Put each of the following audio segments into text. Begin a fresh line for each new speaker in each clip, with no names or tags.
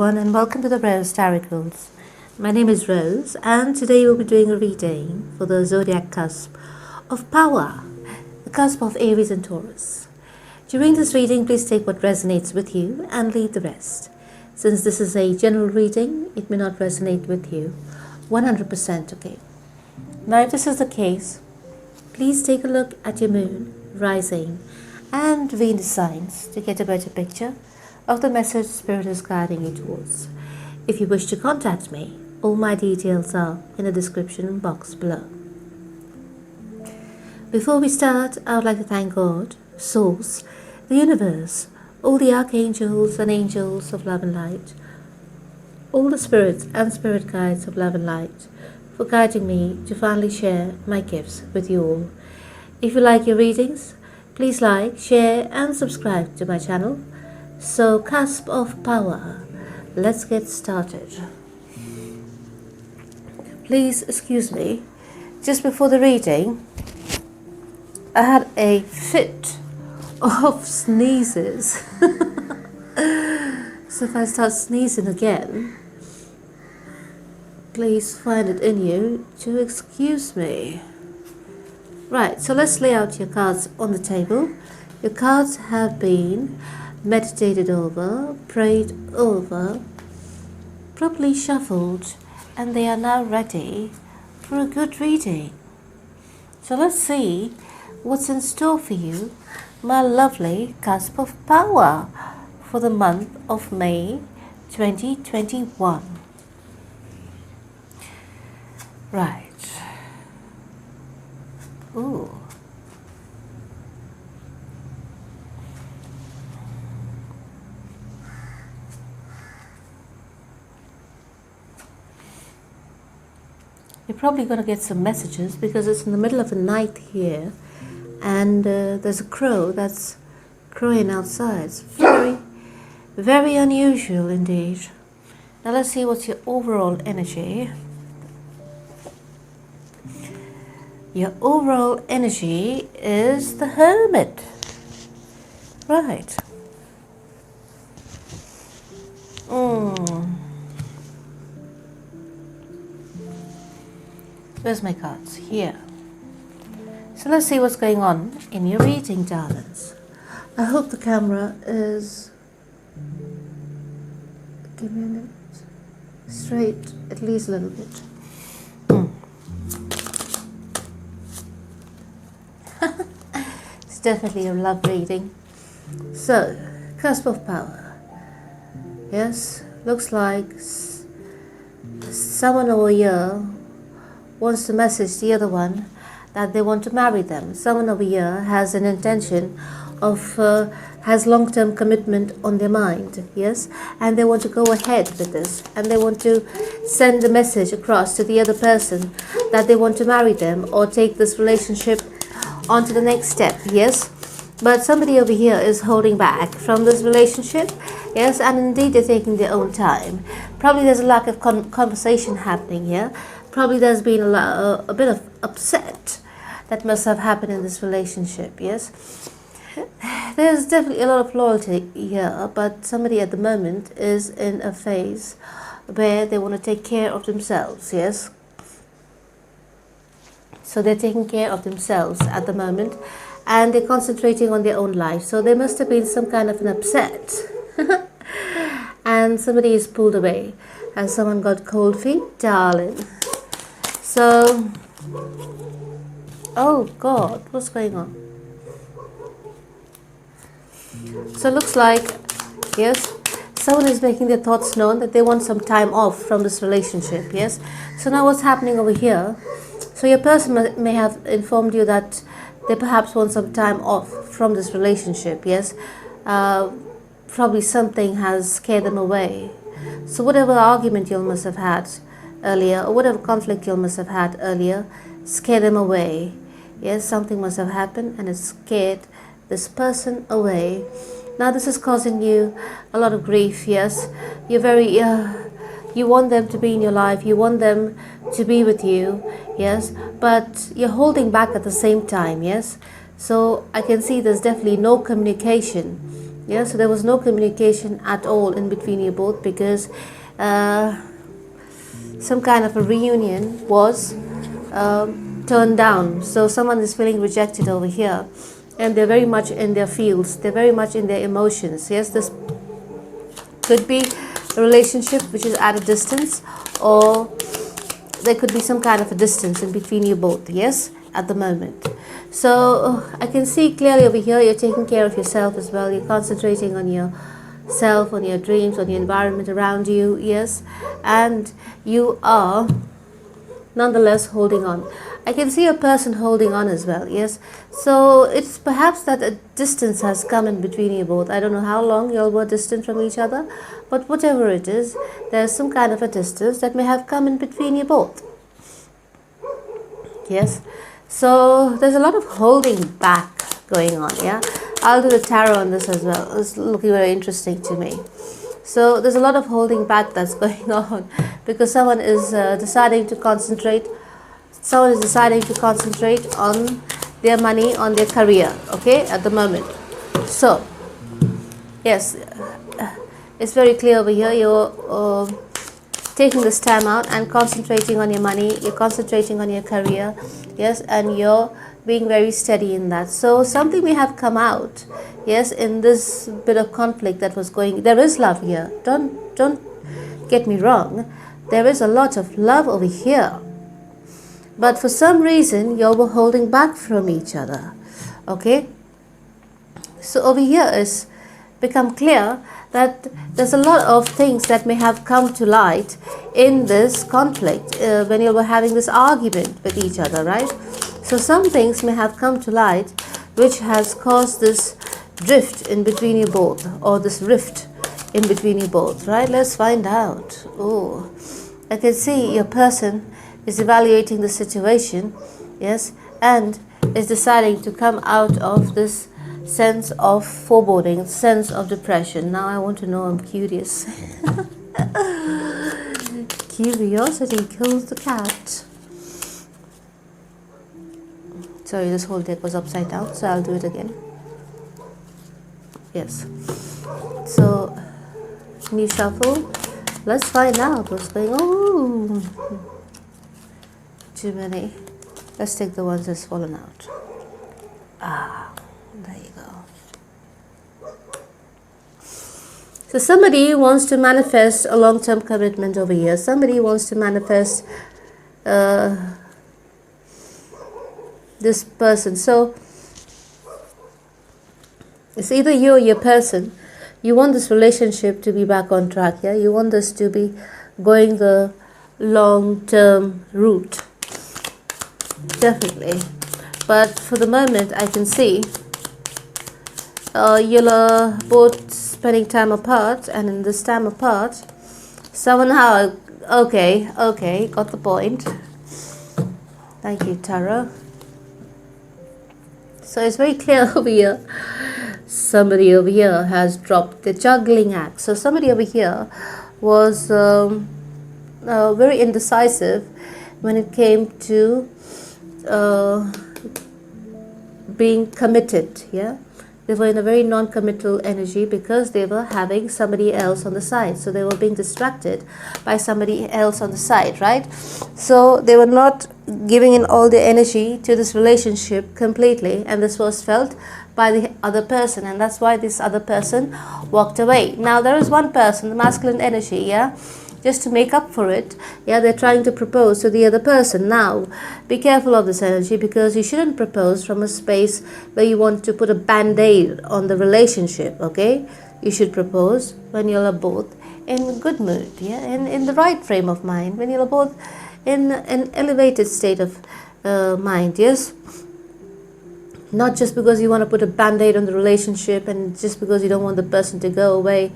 everyone, and welcome to the Rose Tarot Cards. My name is Rose, and today we'll be doing a reading for the zodiac cusp of power, the cusp of Aries and Taurus. During this reading, please take what resonates with you and leave the rest. Since this is a general reading, it may not resonate with you 100% okay. Now, if this is the case, please take a look at your moon, rising, and Venus signs to get a better picture of the message Spirit is guiding you towards. If you wish to contact me, all my details are in the description box below. Before we start, I would like to thank God, Source, the Universe, all the archangels and angels of love and light, all the spirits and spirit guides of love and light, for guiding me to finally share my gifts with you all. If you like your readings, please like, share and subscribe to my channel. So, cusp of power, let's get started. Please excuse me, just before the reading, I had a fit of sneezes. So if I start sneezing again, please find it in you to excuse me. Right, so let's lay out your cards on the table. Your cards have been meditated over, prayed over, properly shuffled, and they are now ready for a good reading. So let's see what's in store for you, my lovely cusp of power for the month of May 2021. Right. Ooh. You're probably going to get some messages because it's in the middle of the night here, and there's a crow that's crowing outside. It's very, very unusual indeed. Now let's see what's your overall energy. Your overall energy is the Hermit. Right. Where's my cards? Here. So let's see what's going on in your reading, darlings. I hope the camera is, give me a minute, straight at least a little bit. It's definitely a love reading. So, cusp of power. Yes, looks like someone over here wants to message the other one that they want to marry them. Someone over here has an intention of, has long-term commitment on their mind, yes, and they want to go ahead with this, and they want to send a message across to the other person that they want to marry them or take this relationship on to the next step, yes. But somebody over here is holding back from this relationship, yes, and indeed they're taking their own time. Probably there's a lack of conversation happening here. Probably there's been a bit of upset that must have happened in this relationship, yes. There's definitely a lot of loyalty here, but somebody at the moment is in a phase where they want to take care of themselves, yes. So they're taking care of themselves at the moment, and they're concentrating on their own life. So there must have been some kind of an upset. And somebody is pulled away. Has someone got cold feet? Darling. So, oh God, what's going on? So it looks like, yes, someone is making their thoughts known that they want some time off from this relationship, yes. So now what's happening over here? So your person may have informed you that they perhaps want some time off from this relationship, yes. Probably something has scared them away. So whatever argument you must have had earlier, or whatever conflict you must have had earlier, scared them away. Yes, something must have happened and it scared this person away. Now this is causing you a lot of grief, yes. You're very, you want them to be in your life, you want them to be with you, yes, but you're holding back at the same time, yes. So I can see there's definitely no communication Yeah, so there was no communication at all in between you both, because some kind of a reunion was turned down. So someone is feeling rejected over here, and they're very much in their fields, they're very much in their emotions. Yes, this could be a relationship which is at a distance, or there could be some kind of a distance in between you both. Yes, at the moment. So I can see clearly over here, you're taking care of yourself as well. You're concentrating on yourself, on your dreams, on the environment around you. Yes, and you are nonetheless holding on. I can see a person holding on as well. Yes, so it's perhaps that a distance has come in between you both. I don't know how long you all were distant from each other, but whatever it is, there's some kind of a distance that may have come in between you both. Yes, so there's a lot of holding back going on. Yeah, I'll do the tarot on this as well. It's looking very interesting to me. So there's a lot of holding back that's going on, because someone is deciding to concentrate. Someone is deciding to concentrate on their money, on their career. Okay, at the moment. So yes, it's very clear over here. You're taking this time out and concentrating on your money. You're concentrating on your career. Yes, and you're being very steady in that. So something may have come out. Yes, in this bit of conflict that was going. There is love here. Don't get me wrong. There is a lot of love over here. But for some reason, you were holding back from each other. Okay. So over here is become clear that there's a lot of things that may have come to light in this conflict when you were having this argument with each other, right? So some things may have come to light which has caused this drift in between you both, or this rift in between you both, right? Let's find out. Oh, I can see your person is evaluating the situation, yes, and is deciding to come out of this sense of foreboding, sense of depression. Now I want to know, I'm curious. Curiosity kills the cat. Sorry, this whole deck was upside down, so I'll do it again. Yes. So, new shuffle. Let's find out what's going on. Too many. Let's take the ones that's fallen out. Ah, there you go. So somebody wants to manifest a long-term commitment over here. Somebody wants to manifest this person. So it's either you or your person. You want this relationship to be back on track. Yeah, you want this to be going the long-term route. Definitely. But for the moment, I can see you're both spending time apart, and in this time apart, somehow, okay, got the point. Thank you, Tara. So it's very clear over here. Somebody over here has dropped the juggling act. So somebody over here was very indecisive when it came to being committed. Yeah, they were in a very non-committal energy because they were having somebody else on the side. So they were being distracted by somebody else on the side, right? So they were not giving in all their energy to this relationship completely, and this was felt by the other person, and that's why this other person walked away. Now there is one person, the masculine energy, yeah, just to make up for it, yeah, they're trying to propose to the other person. Now be careful of this energy, because you shouldn't propose from a space where you want to put a band-aid on the relationship. Okay, you should propose when you're both in good mood, yeah, in the right frame of mind, when you're both in an elevated state of mind. Yes, not just because you want to put a band-aid on the relationship, and just because you don't want the person to go away.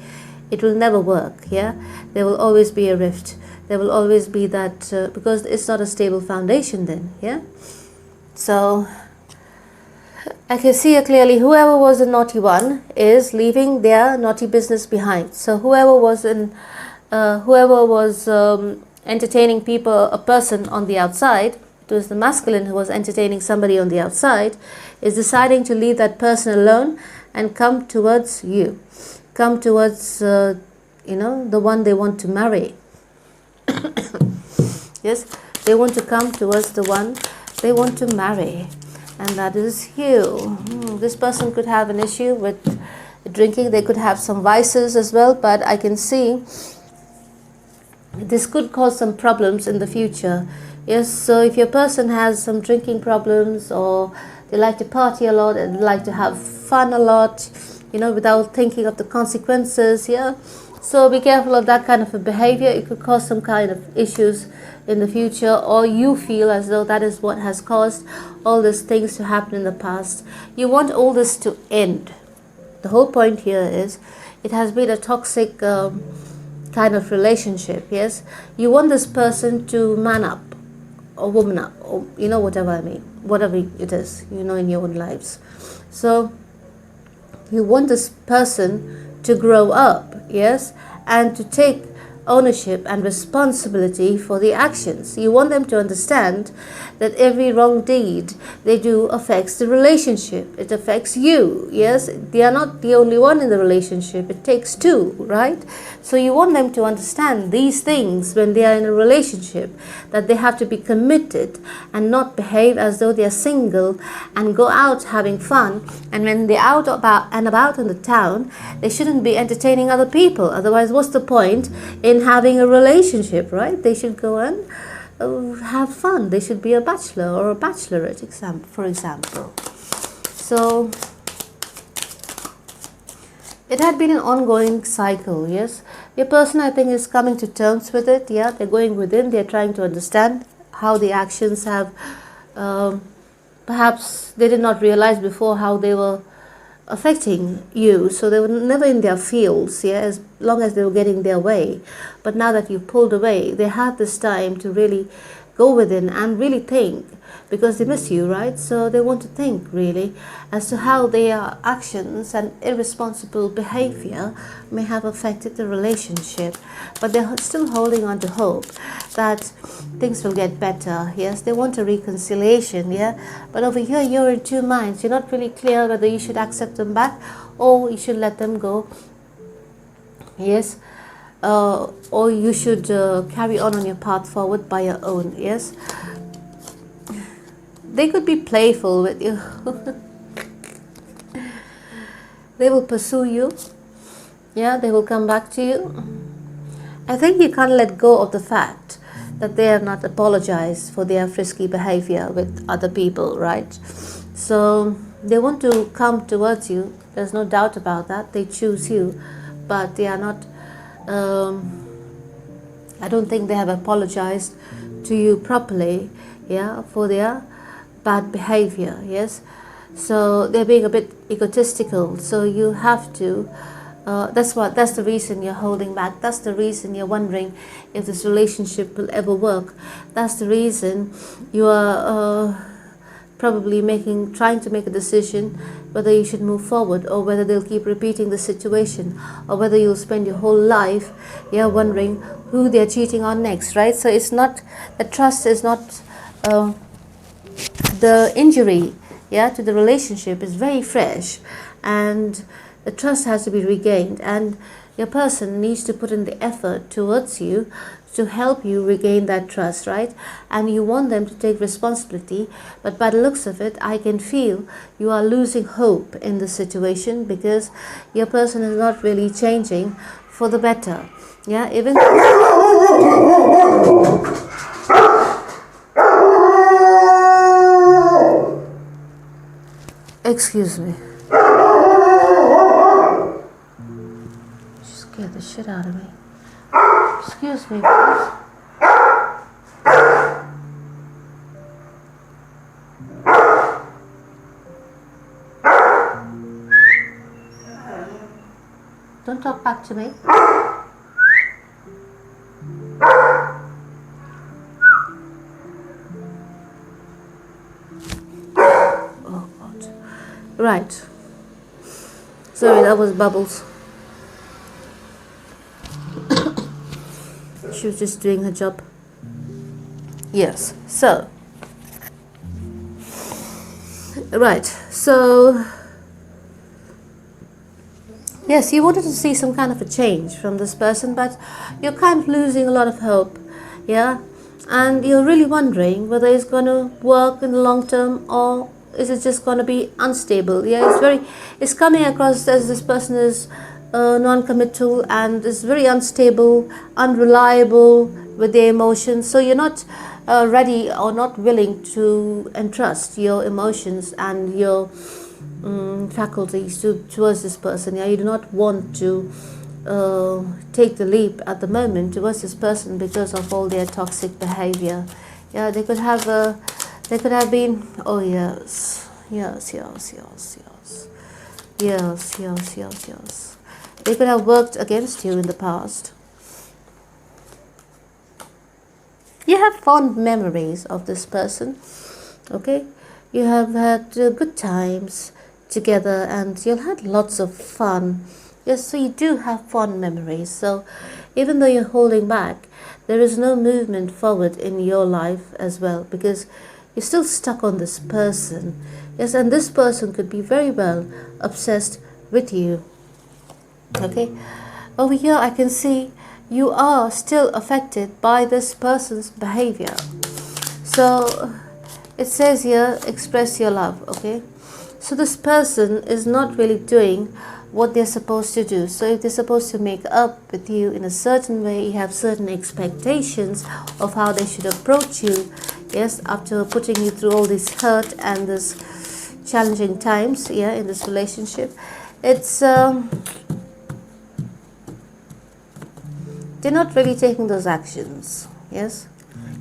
It will never work. Yeah, there will always be a rift. There will always be that because it's not a stable foundation then. Yeah, so I can see clearly whoever was the naughty one is leaving their naughty business behind. So whoever was entertaining a person on the outside, it was the masculine who was entertaining somebody on the outside, is deciding to leave that person alone and come towards you, come towards the one they want to marry. Yes, they want to come towards the one they want to marry, and that is you. This person could have an issue with drinking. They could have some vices as well, but I can see this could cause some problems in the future. Yes, so if your person has some drinking problems, or they like to party a lot and like to have fun a lot, without thinking of the consequences, yeah. So be careful of that kind of a behavior. It could cause some kind of issues in the future, or you feel as though that is what has caused all these things to happen in the past. You want all this to end. The whole point here is it has been a toxic kind of relationship. Yes, you want this person to man up or woman up, or whatever I mean, whatever it is, in your own lives. So you want this person to grow up, yes, and to take ownership and responsibility for the actions. You want them to understand that every wrong deed they do affects the relationship. It affects you. Yes, they are not the only one in the relationship. It takes two, right? So you want them to understand these things when they are in a relationship, that they have to be committed and not behave as though they are single and go out having fun. And when they're out about in the town, they shouldn't be entertaining other people. Otherwise, what's the point in having a relationship, right? They should go and have fun. They should be a bachelor or a bachelorette, for example. So it had been an ongoing cycle. Yes, your person, I think, is coming to terms with it. Yeah, they're going within. They're trying to understand how the actions have perhaps they did not realize before how they were affecting you. So they were never in their fields, yeah, as long as they were getting their way. But now that you've pulled away, they have this time to really go within and really think, because they miss you, right? So they want to think really as to how their actions and irresponsible behavior may have affected the relationship. But they're still holding on to hope that things will get better. Yes, they want a reconciliation, yeah. But over here, you're in two minds. You're not really clear whether you should accept them back or you should let them go. Yes. Or you should carry on your path forward by your own. Yes, they could be playful with you. They will pursue you. Yeah, they will come back to you. I think you can't let go of the fact that they have not apologized for their frisky behavior with other people, right? So they want to come towards you. There's no doubt about that. They choose you, but they are not I don't think they have apologized to you properly, yeah, for their bad behavior. Yes, so they're being a bit egotistical. So you have to. That's the reason you're holding back. That's the reason you're wondering if this relationship will ever work. That's the reason you are probably trying to make a decision whether you should move forward, or whether they'll keep repeating the situation, or whether you'll spend your whole life wondering who they're cheating on next, right? So it's not, the trust is not the injury to the relationship is very fresh, and the trust has to be regained, and your person needs to put in the effort towards you to help you regain that trust, right? And you want them to take responsibility, but by the looks of it, I can feel you are losing hope in the situation, because your person is not really changing for the better. Yeah, even excuse me. She scared the shit out of me. Excuse me, please. Don't talk back to me. Oh God. Right. Sorry, that was Bubbles. She was just doing her job. Yes. So. Right. So. Yes, you wanted to see some kind of a change from this person, but you're kind of losing a lot of hope. Yeah, and you're really wondering whether it's going to work in the long term, or is it just going to be unstable. Yeah, it's coming across as this person is non-committal and is very unstable, unreliable with their emotions. So you're not ready or not willing to entrust your emotions and your faculties towards this person. Yeah, you do not want to take the leap at the moment towards this person because of all their toxic behavior. Yeah, they could have been, oh yes, yes, yes, yes, yes, yes, yes, yes, yes. They could have worked against you in the past. You have fond memories of this person, okay? You have had good times together and you've had lots of fun. Yes, so you do have fond memories. So even though you're holding back, there is no movement forward in your life as well, because you're still stuck on this person. Yes, and this person could be very well obsessed with you. Okay, over here I can see you are still affected by this person's behavior. So it says here, express your love. Okay, so this person is not really doing what they're supposed to do. So if they're supposed to make up with you in a certain way, you have certain expectations of how they should approach you. Yes, after putting you through all this hurt and this challenging times, yeah, in this relationship, it's they're not really taking those actions. Yes,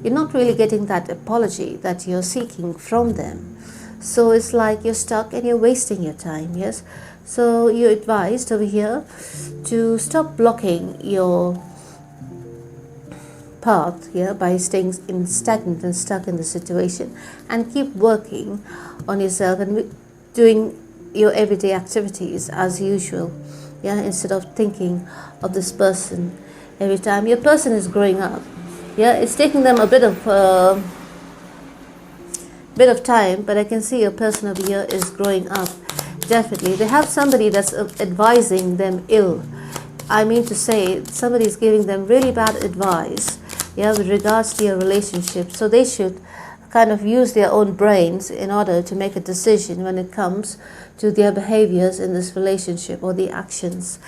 you're not really getting that apology that you're seeking from them. So it's like you're stuck and you're wasting your time. Yes, so you're advised over here to stop blocking your path here by staying stagnant and stuck in the situation, and keep working on yourself and doing your everyday activities as usual. Yeah, instead of thinking of this person every time. Your person is growing up. Yeah, it's taking them a bit of time, but I can see your person over here is growing up. Definitely, they have somebody that's advising them ill. I mean to say, somebody is giving them really bad advice, yeah, with regards to your relationship. So they should kind of use their own brains in order to make a decision when it comes to their behaviors in this relationship, or the actions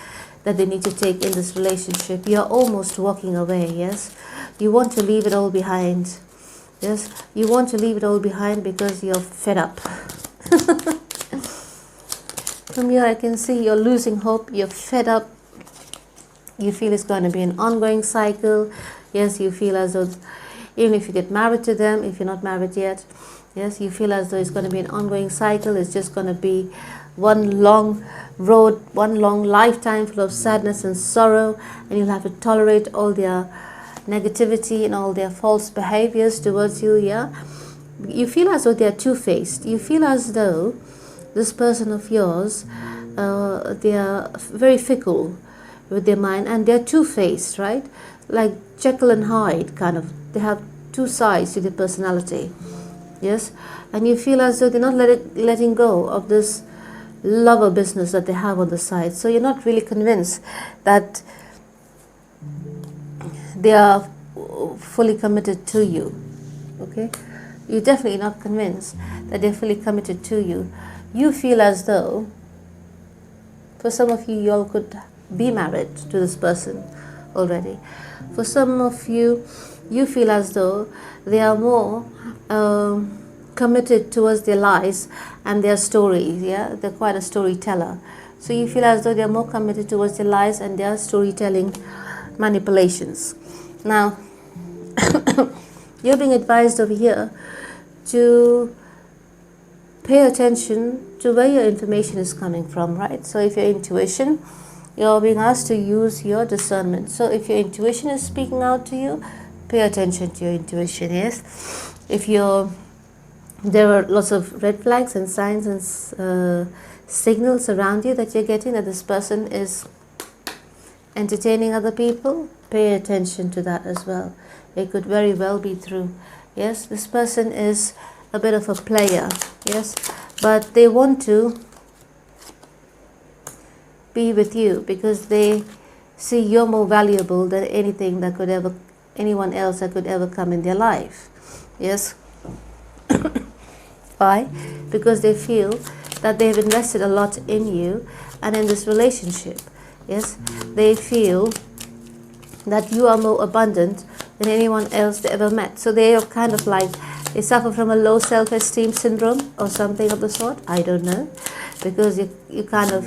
that they need to take in this relationship. You're almost walking away. Yes, you want to leave it all behind. Yes, you want to leave it all behind because you're fed up. From here I can see you're losing hope, you're fed up, you feel it's going to be an ongoing cycle. Yes, you feel as though even if you get married to them, if you're not married yet, yes, you feel as though it's going to be an ongoing cycle. It's just going to be one long road, one long lifetime full of sadness and sorrow, and you'll have to tolerate all their negativity and all their false behaviors towards you. Yeah, you feel as though they're two-faced. You feel as though this person of yours, they are very fickle with their mind, and they're two-faced, right? Like Jekyll and Hyde, kind of. They have two sides to their personality. Yes, and you feel as though they're not letting go of this lover business that they have on the side. So you're not really convinced that they are fully committed to you. Okay, you're definitely not convinced that they're fully committed to you. You feel as though, for some of you, you all could be married to this person already. For some of you, you feel as though they are more committed towards their lives and their stories. Yeah, they're quite a storyteller. So you feel as though they're more committed towards their lives and their storytelling manipulations. Now, you're being advised over here to pay attention to where your information is coming from, right? So if your intuition, you're being asked to use your discernment. So if your intuition is speaking out to you, pay attention to your intuition. Yes, if there are lots of red flags and signs and signals around you that you're getting that this person is entertaining other people, pay attention to that as well. It could very well be true. Yes, this person is a bit of a player. Yes, but they want to be with you because they see you're more valuable than anything that could ever, anyone else that could ever come in their life. Yes. Why? Because they feel that they've invested a lot in you and in this relationship. Yes. They feel that you are more abundant than anyone else they ever met. So they are kind of like, they suffer from a low self-esteem syndrome or something of the sort. I don't know. Because you kind of,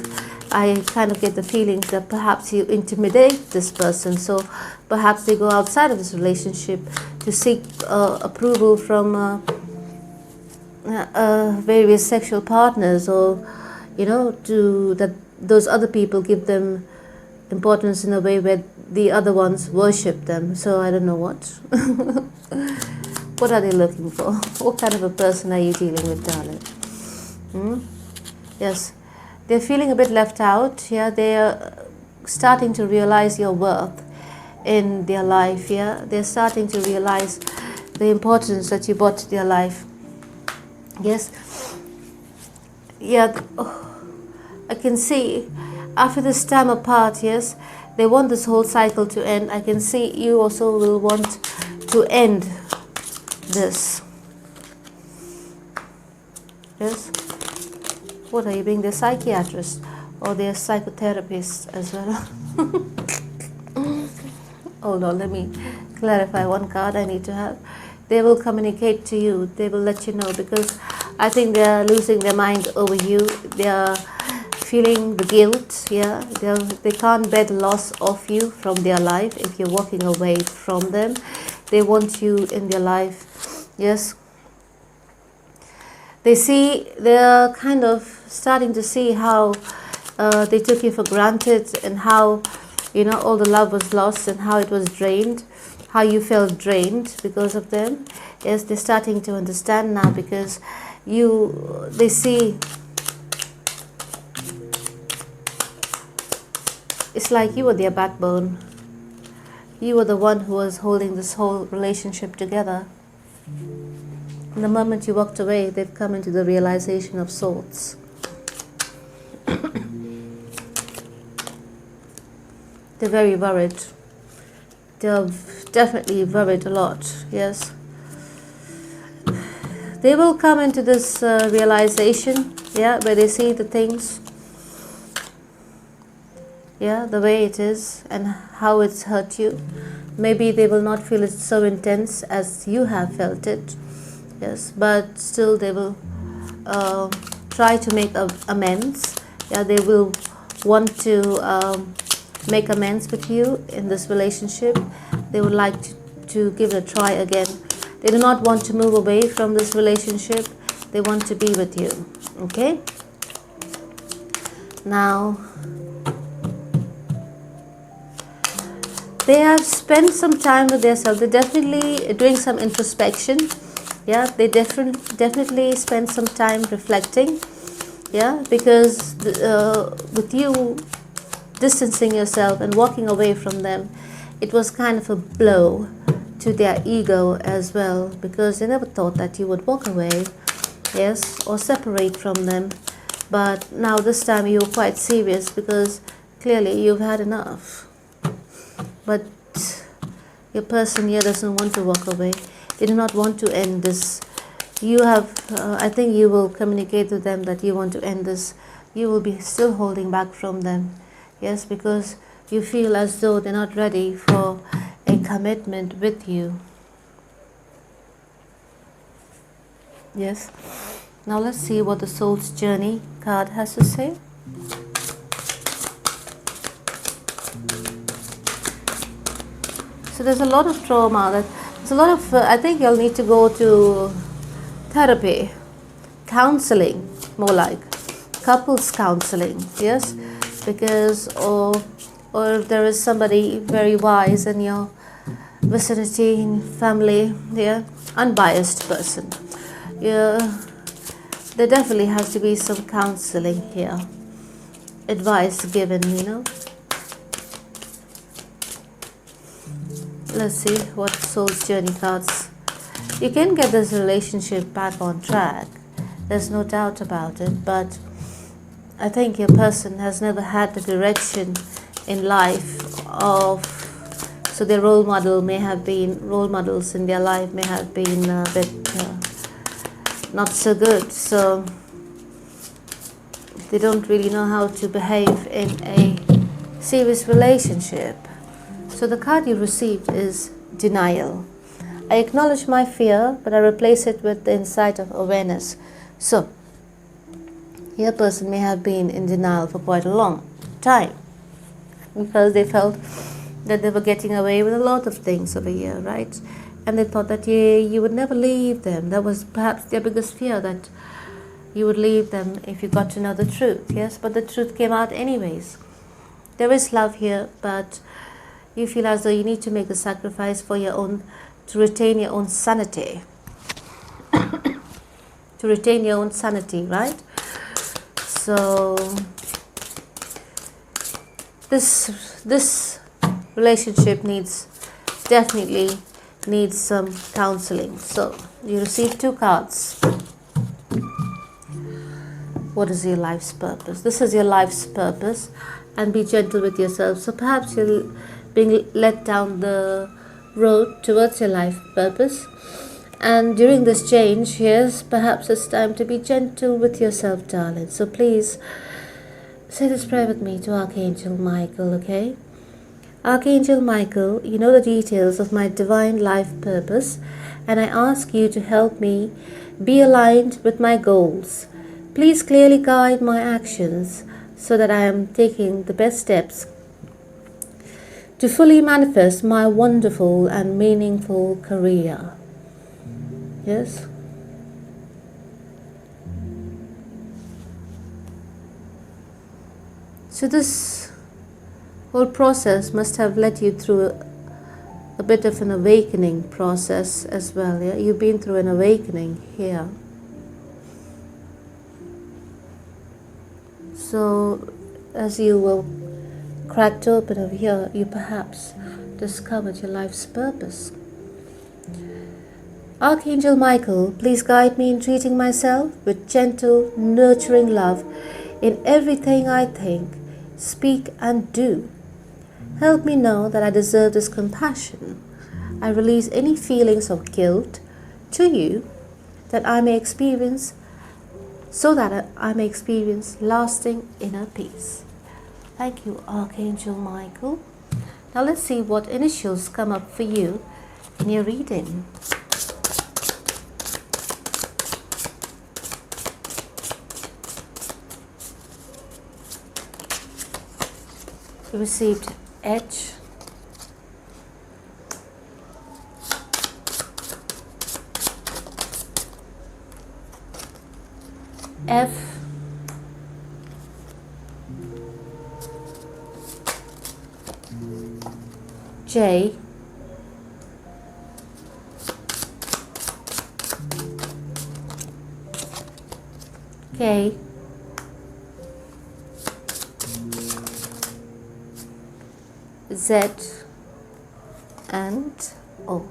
I kind of get the feelings that perhaps you intimidate this person. So perhaps they go outside of this relationship to seek approval from various sexual partners, or, you know, to that those other people give them importance in a way where the other ones worship them. So I don't know what. What are they looking for? What kind of a person are you dealing with, darling? Yes, they're feeling a bit left out. Yeah, they're starting to realize your worth in their life. Yeah, they're starting to realize the importance that you brought to their life. Yes. Yeah. I can see after this time apart, yes, they want this whole cycle to end. I can see you also will want to end this. Yes. What are you being? They're psychiatrists or they're psychotherapists as well. Hold on, let me clarify one card I need to have. They will communicate to you. They will let you know, because I think they are losing their mind over you. They are feeling the guilt. Yeah, they can't bear the loss of you from their life if you're walking away from them. They want you in their life. Yes. They're kind of starting to see how they took you for granted, and how, you know, all the love was lost and how it was drained, how you felt drained because of them. Yes, they're starting to understand now, because they see it's like you were their backbone. You were the one who was holding this whole relationship together. And the moment you walked away, they've come into the realization of sorts. They're very worried. They're definitely worried a lot, yes. They will come into this realization, yeah, where they see the things, yeah, the way it is and how it's hurt you. Maybe they will not feel it so intense as you have felt it, yes, but still they will try to make amends. Yeah, they will want to make amends with you in this relationship. They would like to give it a try again. They do not want to move away from this relationship. They want to be with you. Okay? Now, they have spent some time with themselves. They're definitely doing some introspection. Yeah, they definitely spend some time reflecting. Yeah, because with you distancing yourself and walking away from them, it was kind of a blow to their ego as well, because they never thought that you would walk away, yes, or separate from them. But now this time you're quite serious, because clearly you've had enough. But your person here doesn't want to walk away. They do not want to end this. You have, I think you will communicate to them that you want to end this. You will be still holding back from them. Yes, because you feel as though they're not ready for a commitment with you. Yes. Now let's see what the Soul's Journey card has to say. So there's a lot of trauma. There's a lot of, I think you'll need to go to therapy, counseling, more like couples counseling. Yes. Because or if there is somebody very wise in your vicinity, in family, yeah, unbiased person, yeah, there definitely has to be some counseling here, advice given, you know. Let's see what Soul's Journey cards. You can get this relationship back on track, there's no doubt about it, but I think your person has never had the direction in life of, so their role models in their life may have been a bit not so good, so they don't really know how to behave in a serious relationship. So the card you received is denial. I acknowledge my fear, but I replace it with the insight of awareness. So your person may have been in denial for quite a long time because they felt that they were getting away with a lot of things over here, right? And they thought that you would never leave them. That was perhaps their biggest fear, that you would leave them if you got to know the truth. Yes, but the truth came out anyways. There is love here, but you feel as though you need to make a sacrifice for your own, to retain your own sanity. To retain your own sanity, right? So this relationship definitely needs some counseling. So you receive 2 cards. What is your life's purpose? This is your life's purpose, and be gentle with yourself. So perhaps you're being led down the road towards your life purpose, and during this change, yes, perhaps it's time to be gentle with yourself, darling. So please say this prayer with me to Archangel Michael, okay? Archangel Michael, you know the details of my divine life purpose, and I ask you to help me be aligned with my goals. Please clearly guide my actions so that I am taking the best steps to fully manifest my wonderful and meaningful career. Yes? So this whole process must have led you through a bit of an awakening process as well. Yeah? You've been through an awakening here. So as you were cracked open over here, you perhaps discovered your life's purpose. Archangel Michael, please guide me in treating myself with gentle, nurturing love in everything I think, speak, and do. Help me know that I deserve this compassion. I release any feelings of guilt to you that I may experience, so that I may experience lasting inner peace. Thank you, Archangel Michael. Now let's see what initials come up for you in your reading. You received H, F, J, K, Z, and O.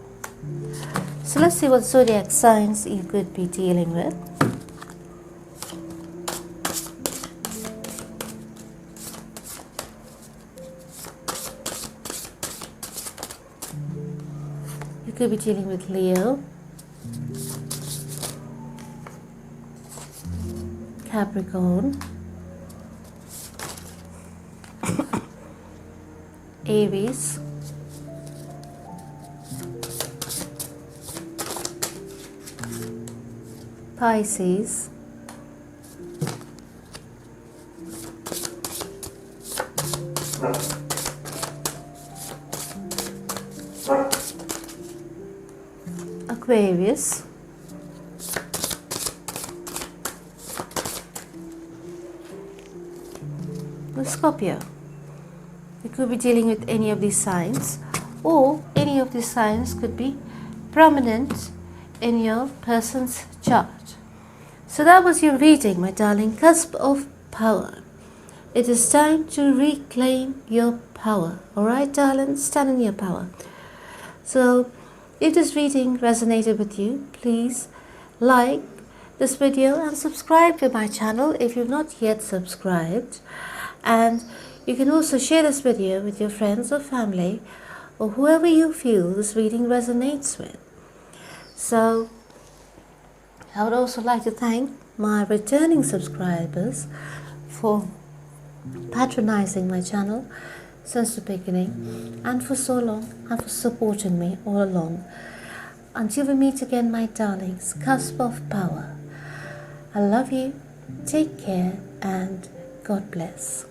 So let's see what zodiac signs you could be dealing with. You could be dealing with Leo, Capricorn, Aries, Pisces, Aquarius, Scorpio. You could be dealing with any of these signs, or any of these signs could be prominent in your person's chart. So that was your reading, my darling. Cusp of power. It is time to reclaim your power. Alright, darling? Stand in your power. So if this reading resonated with you, please like this video and subscribe to my channel if you've not yet subscribed. And you can also share this video with your friends or family or whoever you feel this reading resonates with. So I would also like to thank my returning subscribers for patronizing my channel since the beginning and for so long and for supporting me all along. Until we meet again, my darlings, cusp of power. I love you, take care, and God bless.